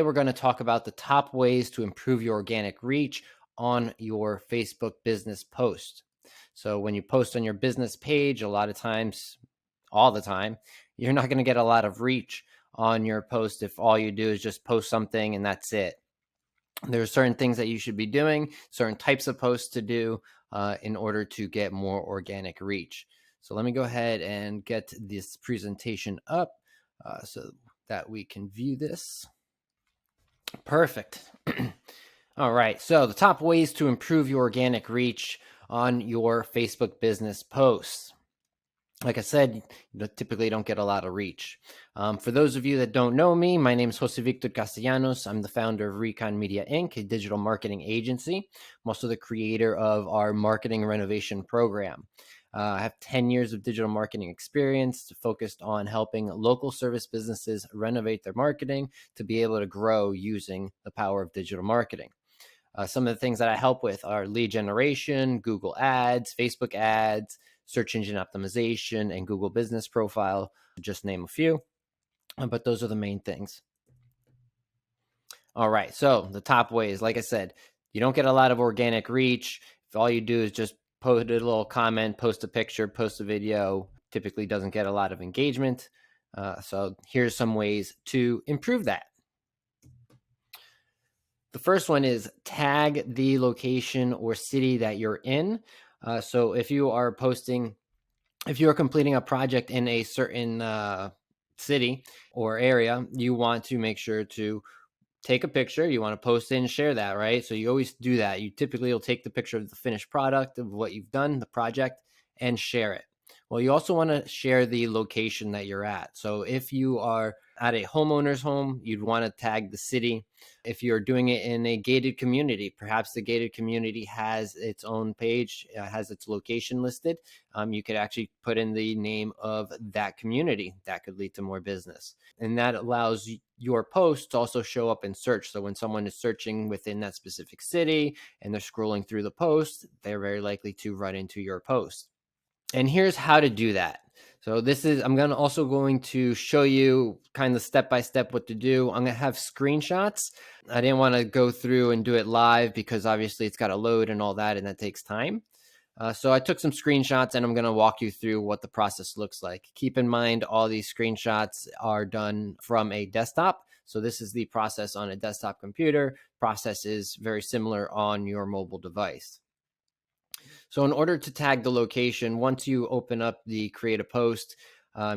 we're going to talk about the top ways to improve your organic reach on your Facebook business post. So when you post on your business page, a lot of times, all the time, you're not going to get a lot of reach on your post if all you do is just post something and that's it. There are certain things that you should be doing, certain types of posts to do in order to get more organic reach. So let me go ahead and get this presentation up so that we can view this. Perfect. All right, so the top ways to improve your organic reach on your Facebook business posts. Like I said, you typically don't get a lot of reach. For those of you that don't know me, my name is Jose Victor Castellanos. I'm the founder of Recon Media Inc., a digital marketing agency. I'm also the creator of our marketing renovation program. I have 10 years of digital marketing experience focused on helping local service businesses renovate their marketing to be able to grow using the power of digital marketing. Some of the things that I help with are lead generation, Google Ads, Facebook ads, search engine optimization, and Google Business Profile, to just name a few. But those are the main things. All right, so the top ways, like I said, you don't get a lot of organic reach. If all you do is just post a little comment, post a picture, post a video, typically doesn't get a lot of engagement. So here's some ways to improve that. The first one is tag the location or city that you're in. So if you are completing a project in a certain city or area, you want to make sure to take a picture. You want to post it and share that, right? So you always do that. You typically will take the picture of the finished product of what you've done, the project, and share it. Well, you also want to share the location that you're at. So if you are at a homeowner's home, you'd want to tag the city. If you're doing it in a gated community, perhaps the gated community has its own page, has its location listed. You could actually put in the name of that community. That could lead to more business. And that allows your post to also show up in search. So when someone is searching within that specific city and they're scrolling through the post, they're very likely to run into your post. And here's how to do that. So I'm going to show you kind of step-by-step what to do. I'm going to have screenshots. I didn't want to go through and do it live because obviously it's got to load and all that, and that takes time. So I took some screenshots and I'm going to walk you through what the process looks like. Keep in mind, all these screenshots are done from a desktop. So this is the process on a desktop computer. Process is very similar on your mobile device. So in order to tag the location, once you open up the create a post,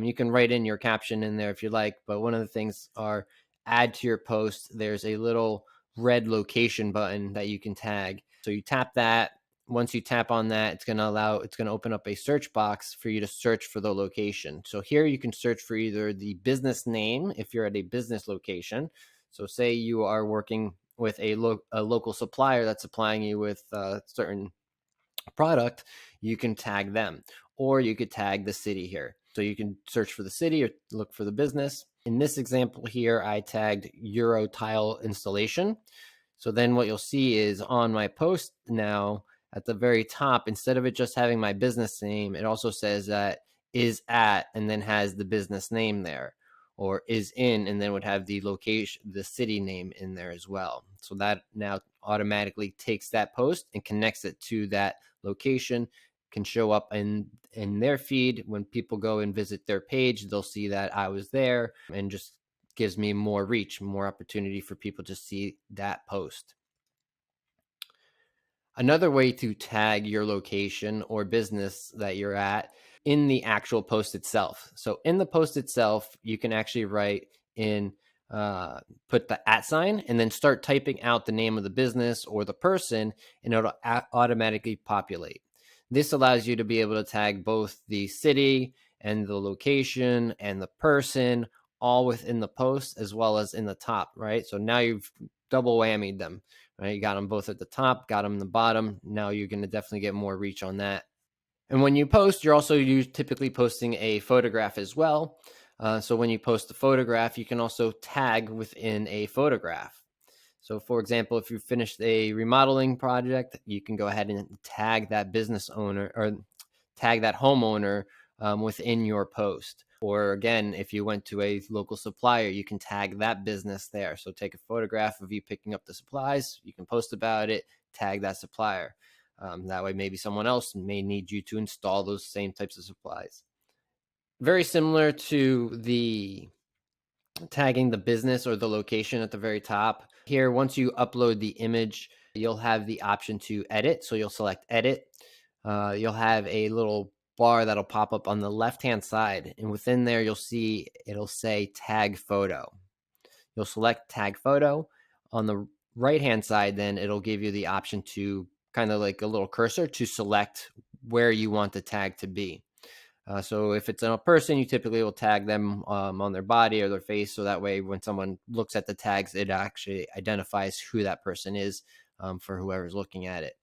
you can write in your caption in there if you like. But one of the things are add to your post. There's a little red location button that you can tag. So you tap that. Once you tap on that, it's going to open up a search box for you to search for the location. So here you can search for either the business name if you're at a business location. So say you are working with a local supplier that's supplying you with certain product, you can tag them, or you could tag the city here. So you can search for the city or look for the business. In this example here, I tagged Euro tile installation. So then what you'll see is on my post now at the very top, instead of it just having my business name, it also says that is at and then has the business name there, or is in and then would have the location, the city name in there as well. So that now automatically takes that post and connects it to that location, can show up in their feed. When people go and visit their page, they'll see that I was there, and just gives me more reach, more opportunity for people to see that post. Another way to tag your location or business that you're at in the actual post itself. So in the post itself, you can actually write in, put the @ and then start typing out the name of the business or the person, and it'll automatically populate. This allows you to be able to tag both the city and the location and the person all within the post as well as in the top, right? So now you've double whammied them, right? You got them both at the top, got them in the bottom. Now you're going to definitely get more reach on that. And when you post, you're also typically posting a photograph as well. So when you post a photograph, you can also tag within a photograph. So for example, if you finished a remodeling project, you can go ahead and tag that business owner or tag that homeowner within your post. Or again, if you went to a local supplier, you can tag that business there. So take a photograph of you picking up the supplies, you can post about it, tag that supplier. That way, maybe someone else may need you to install those same types of supplies. Very similar to the tagging the business or the location at the very top. Here, once you upload the image, you'll have the option to edit. So you'll select edit. You'll have a little bar that'll pop up on the left-hand side. And within there, you'll see it'll say tag photo. You'll select tag photo. On the right-hand side, then it'll give you the option to kind of like a little cursor to select where you want the tag to be. So if it's a person, you typically will tag them on their body or their face. So that way, when someone looks at the tags, it actually identifies who that person is for whoever's looking at it.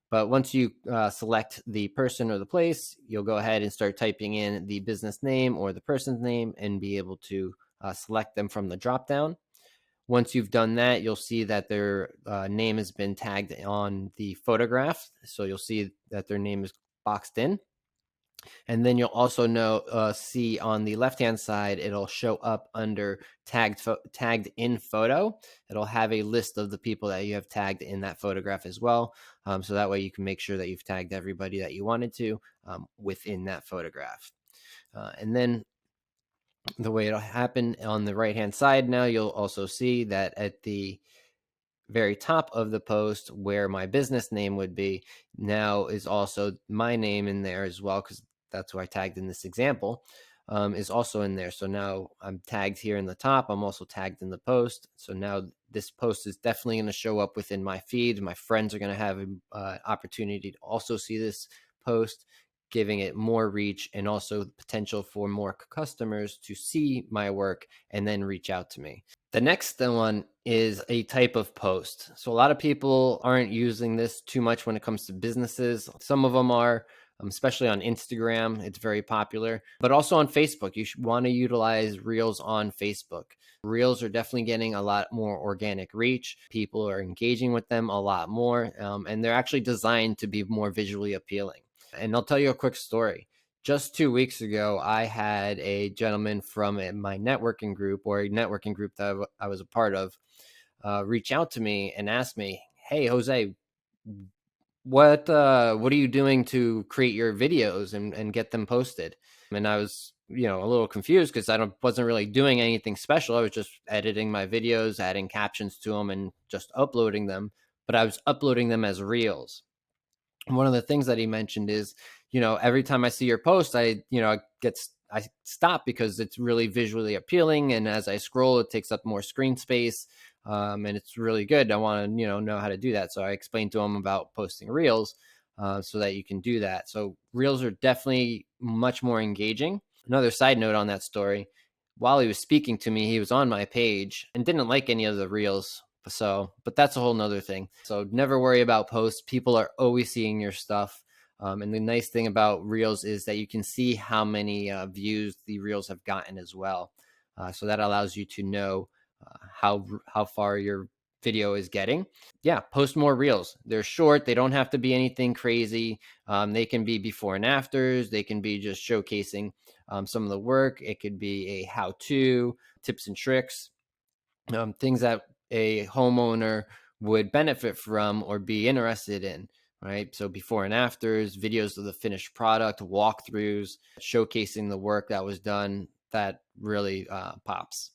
But once you select the person or the place, you'll go ahead and start typing in the business name or the person's name and be able to select them from the dropdown. Once you've done that, you'll see that their name has been tagged on the photograph. So you'll see that their name is boxed in. And then you'll also see on the left-hand side, it'll show up under tagged in photo. It'll have a list of the people that you have tagged in that photograph as well. So that way you can make sure that you've tagged everybody that you wanted to within that photograph. And then the way it'll happen on the right-hand side now, you'll also see that at the very top of the post where my business name would be now is also my name in there as well, because that's who I tagged in this example, is also in there. So now I'm tagged here in the top. I'm also tagged in the post. So now this post is definitely going to show up within my feed. My friends are going to have an opportunity to also see this post, giving it more reach and also the potential for more customers to see my work and then reach out to me. The next one is a type of post. So a lot of people aren't using this too much when it comes to businesses. Some of them are, especially on Instagram. It's very popular, but also on Facebook. You should want to utilize Reels on Facebook. Reels are definitely getting a lot more organic reach. People are engaging with them a lot more, and they're actually designed to be more visually appealing. And I'll tell you a quick story. Just 2 weeks ago, I had a gentleman from my networking group, or a networking group that I was a part of, reach out to me and ask me, "Hey, Jose, what are you doing to create your videos and get them posted?" And I was, a little confused because wasn't really doing anything special. I was just editing my videos, adding captions to them, and just uploading them. But I was uploading them as reels. One of the things that he mentioned is, every time I see your post, I stop because it's really visually appealing. And as I scroll, it takes up more screen space. And it's really good. I want to, know how to do that. So I explained to him about posting reels so that you can do that. So reels are definitely much more engaging. Another side note on that story, while he was speaking to me, he was on my page and didn't like any of the reels. But that's a whole nother thing. So never worry about posts. People are always seeing your stuff. And the nice thing about reels is that you can see how many views the reels have gotten as well. So that allows you to know how far your video is getting. Yeah, post more reels. They're short. They don't have to be anything crazy. They can be before and afters. They can be just showcasing some of the work. It could be a how-to, tips and tricks, things that a homeowner would benefit from or be interested in, right? So before and afters, videos of the finished product, walkthroughs, showcasing the work that was done, that really pops.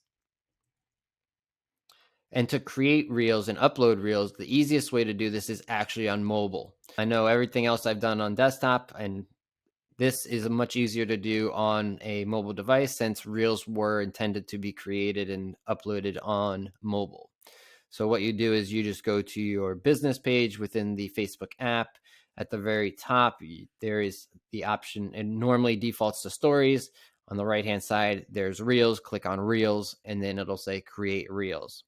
And to create reels and upload reels, the easiest way to do this is actually on mobile. I know everything else I've done on desktop, and this is much easier to do on a mobile device since reels were intended to be created and uploaded on mobile. So what you do is you just go to your business page within the Facebook app. At the very top, there is the option, and normally defaults to stories. On the right-hand side, there's reels. Click on reels, and then it'll say create reels.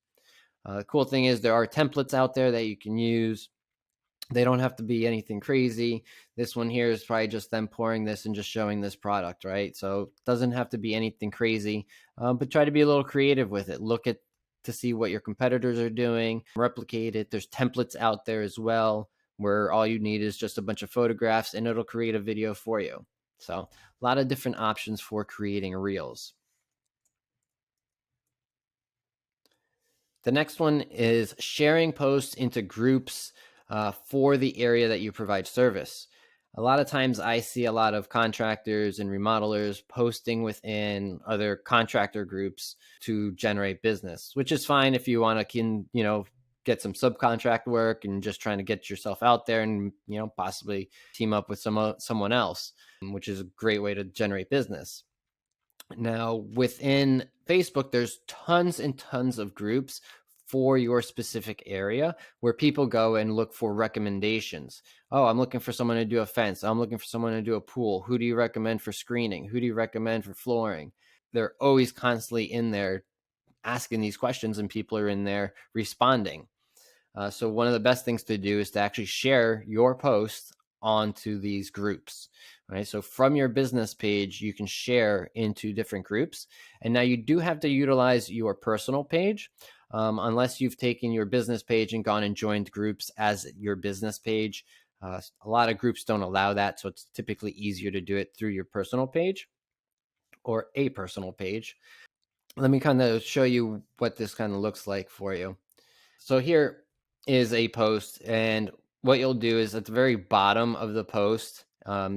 The cool thing is there are templates out there that you can use. They don't have to be anything crazy. This one here is probably just them pouring this and just showing this product, right? So it doesn't have to be anything crazy, but try to be a little creative with it. Look at to see what your competitors are doing, replicate it. There's templates out there as well where all you need is just a bunch of photographs and it'll create a video for you. So a lot of different options for creating reels. The next one is sharing posts into groups for the area that you provide service. A lot of times I see a lot of contractors and remodelers posting within other contractor groups to generate business, which is fine if you want to, get some subcontract work and just trying to get yourself out there and, possibly team up with someone else, which is a great way to generate business. Now, within Facebook, there's tons and tons of groups for your specific area where people go and look for recommendations. Oh, I'm looking for someone to do a fence. I'm looking for someone to do a pool. Who do you recommend for screening? Who do you recommend for flooring? They're always constantly in there asking these questions, and people are in there responding. So one of the best things to do is to actually share your post onto these groups, right? So from your business page, you can share into different groups. And now you do have to utilize your personal page, unless you've taken your business page and gone and joined groups as your business page. A lot of groups don't allow that, so it's typically easier to do it through your personal page or a personal page. Let me kind of show you what this kind of looks like for you. So here is a post, and what you'll do is at the very bottom of the post,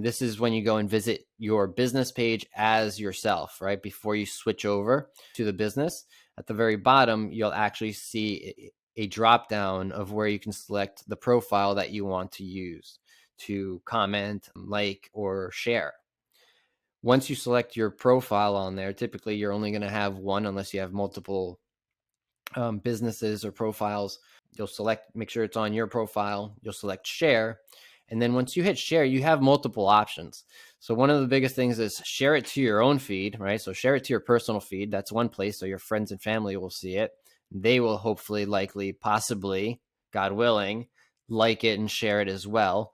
this is when you go and visit your business page as yourself, right? Before you switch over to the business, at the very bottom, you'll actually see a drop down of where you can select the profile that you want to use to comment, like, or share. Once you select your profile on there, typically you're only going to have one unless you have multiple businesses or profiles. You'll select, make sure it's on your profile. You'll select share. And then once you hit share, you have multiple options. So one of the biggest things is share it to your own feed, right? So share it to your personal feed. That's one place. So your friends and family will see it. They will hopefully, likely, possibly, God willing, like it and share it as well.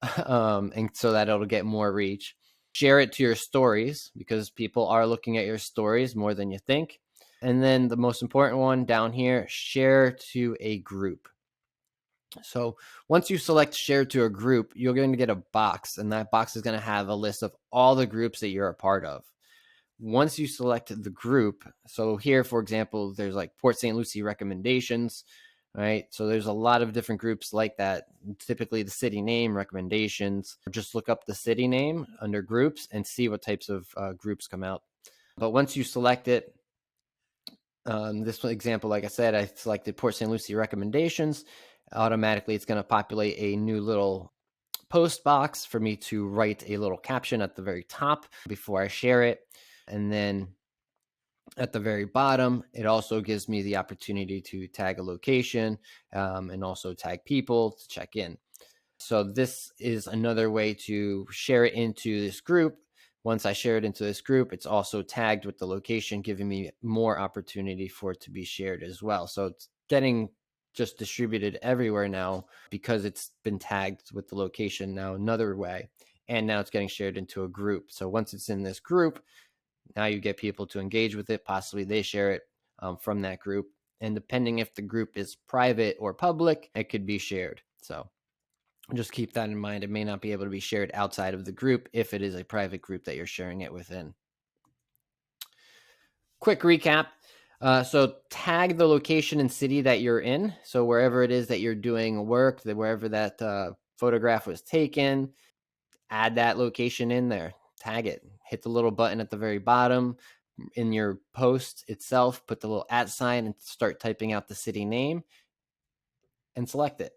And so that it'll get more reach. Share it to your stories, because people are looking at your stories more than you think. And then the most important one down here, share to a group. So once you select share to a group, you're going to get a box, and that box is going to have a list of all the groups that you're a part of. Once you select the group, so here, for example, there's like Port St. Lucie recommendations, right? So there's a lot of different groups like that. Typically the city name recommendations, just look up the city name under groups and see what types of groups come out. But once you select it, this example, like I said, I selected Port St. Lucie recommendations. Automatically, it's going to populate a new little post box for me to write a little caption at the very top before I share it. And then at the very bottom, it also gives me the opportunity to tag a location, and also tag people to check in. So this is another way to share it into this group. Once I share it into this group, it's also tagged with the location, giving me more opportunity for it to be shared as well. So it's getting just distributed everywhere now because it's been tagged with the location now another way. And now it's getting shared into a group. So once it's in this group, now you get people to engage with it. Possibly they share it from that group. And depending if the group is private or public, it could be shared. So just keep that in mind. It may not be able to be shared outside of the group if it is a private group that you're sharing it within. Quick recap. So tag the location and city that you're in. So wherever it is that you're doing work, wherever that photograph was taken, add that location in there. Tag it. Hit the little button at the very bottom in your post itself. Put the little @ sign and start typing out the city name and select it.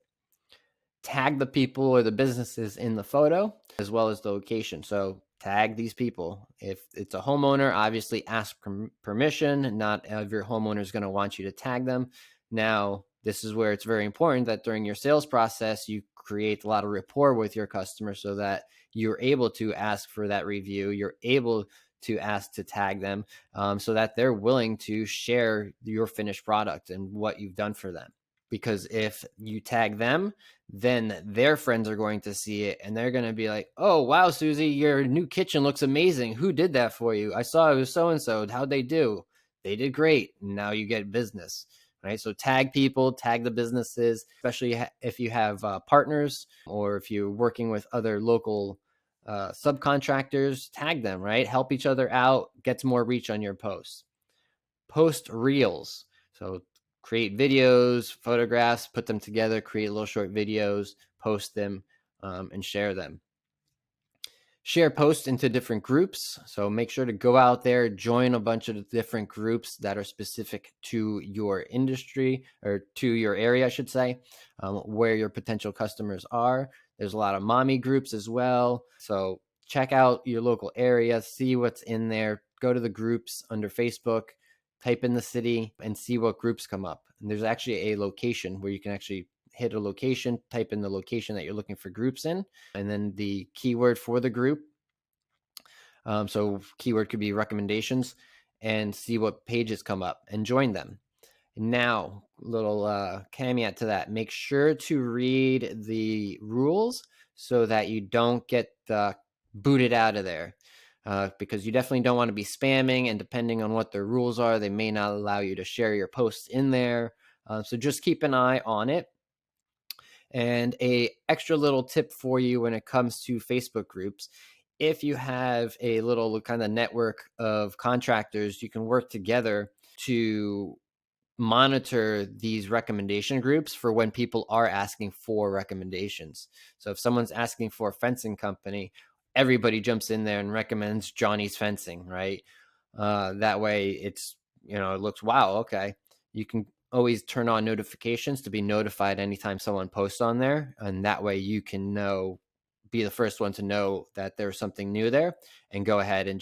Tag the people or the businesses in the photo as well as the location. So tag these people. If it's a homeowner, obviously ask permission. Not every homeowner is going to want you to tag them. Now, this is where it's very important that during your sales process, you create a lot of rapport with your customer so that you're able to ask for that review. You're able to ask to tag them, so that they're willing to share your finished product and what you've done for them. Because if you tag them, then their friends are going to see it and they're going to be like, oh, wow, Susie, your new kitchen looks amazing. Who did that for you? I saw it was so-and-so. How'd they do? They did great. Now you get business, right? So tag people, tag the businesses, especially if you have partners or if you're working with other local subcontractors, tag them, right? Help each other out, gets more reach on your posts. Post reels. So create videos, photographs, put them together, create little short videos, post them, and share them. Share posts into different groups. So make sure to go out there, join a bunch of different groups that are specific to your industry, or to your area, I should say, where your potential customers are. There's a lot of mommy groups as well. So check out your local area, see what's in there, go to the groups under Facebook, type in the city and see what groups come up. And there's actually a location where you can actually hit a location, type in the location that you're looking for groups in, and then the keyword for the group. So keyword could be recommendations, and see what pages come up and join them. Now, little caveat to that, make sure to read the rules so that you don't get booted out of there, because you definitely don't want to be spamming, and depending on what their rules are, they may not allow you to share your posts in there. So just keep an eye on it. And a extra little tip for you when it comes to Facebook groups: if you have a little kind of network of contractors, you can work together to monitor these recommendation groups for when people are asking for recommendations. So if someone's asking for a fencing company, everybody jumps in there and recommends Johnny's Fencing, right? That way it's, it looks, wow, okay. You can always turn on notifications to be notified anytime someone posts on there, and that way you can be the first one to know that there's something new there, and go ahead and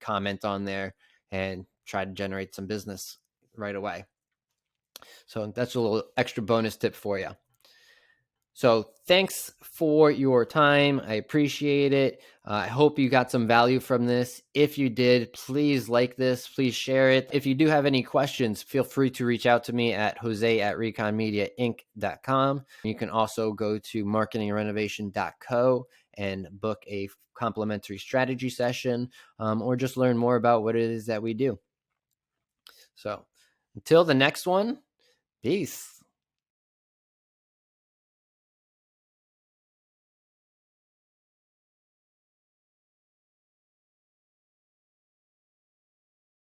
comment on there and try to generate some business right away. So that's a little extra bonus tip for you. So thanks for your time. I appreciate it. I hope you got some value from this. If you did, please like this, please share it. If you do have any questions, feel free to reach out to me at jose@reconmediainc.com. You can also go to marketingrenovation.co and book a complimentary strategy session, or just learn more about what it is that we do. So until the next one, peace.